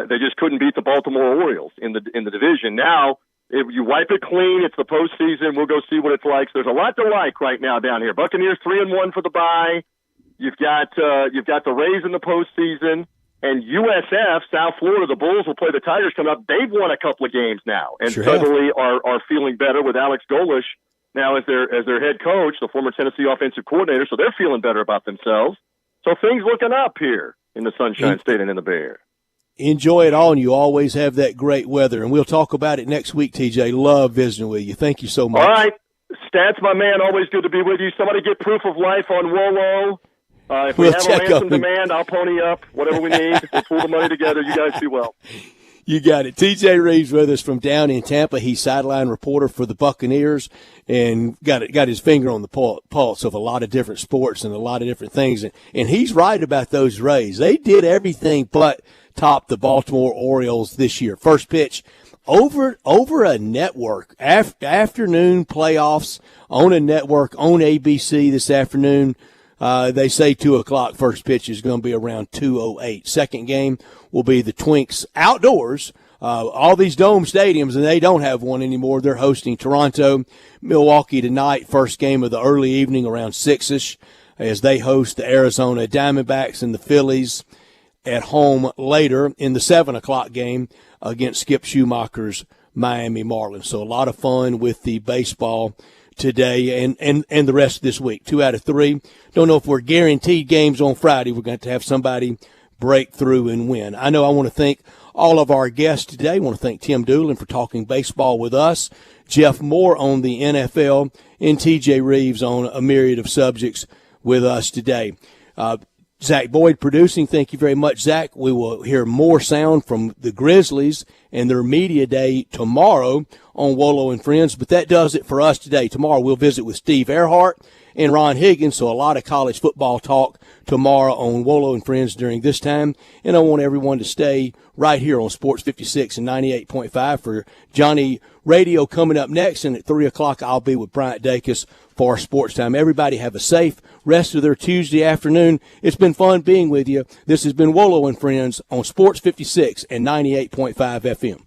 They just couldn't beat the Baltimore Orioles in the division. Now, if you wipe it clean, it's the postseason. We'll go see what it's like. So there's a lot to like right now down here. Buccaneers 3-1 for the bye. You've got the Rays in the postseason, and USF, South Florida, the Bulls will play the Tigers coming up. They've won a couple of games now, and suddenly are feeling better with Alex Golesh now as their head coach, the former Tennessee offensive coordinator, so they're feeling better about themselves. So things looking up here in the Sunshine State and in the Bay Area. Enjoy it all, and you always have that great weather. And we'll talk about it next week, TJ. Love visiting with you. Thank you so much. All right. Stats, my man, always good to be with you. Somebody get proof of life on Wolo. If we have a ransom demand, I'll pony up whatever we need. We'll pull the money together. You guys do well. You got it. TJ Reeves with us from down in Tampa. He's sideline reporter for the Buccaneers and got his finger on the pulse of a lot of different sports and a lot of different things. And he's right about those Rays. They did everything but top the Baltimore Orioles this year. First pitch over a network. Afternoon playoffs on a network on ABC this afternoon. They say 2 o'clock first pitch is going to be around 2:08. Second game will be the Twinks outdoors. All these dome stadiums, and they don't have one anymore. They're hosting Toronto, Milwaukee tonight. First game of the early evening around 6-ish as they host the Arizona Diamondbacks, and the Phillies at home later in the 7 o'clock game against Skip Schumacher's Miami Marlins. So a lot of fun with the baseball today and the rest of this week. 2 out of 3. Don't know if we're guaranteed games on Friday. We're going to have somebody break through and win. I know I want to thank all of our guests today. I want to thank Tim Doolin for talking baseball with us, Jeff Moore on the NFL, and TJ Reeves on a myriad of subjects with us today. Zach Boyd producing. Thank you very much, Zach. We will hear more sound from the Grizzlies and their media day tomorrow on Wolo and Friends, but that does it for us today. Tomorrow we'll visit with Steve Earhart and Ron Higgins, so a lot of college football talk tomorrow on Wolo and Friends during this time. And I want everyone to stay right here on Sports 56 and 98.5 for Johnny Radio coming up next. And at 3 o'clock, I'll be with Bryant Dacus for Sports Time. Everybody have a safe rest of their Tuesday afternoon. It's been fun being with you. This has been Wolo and Friends on Sports 56 and 98.5 FM.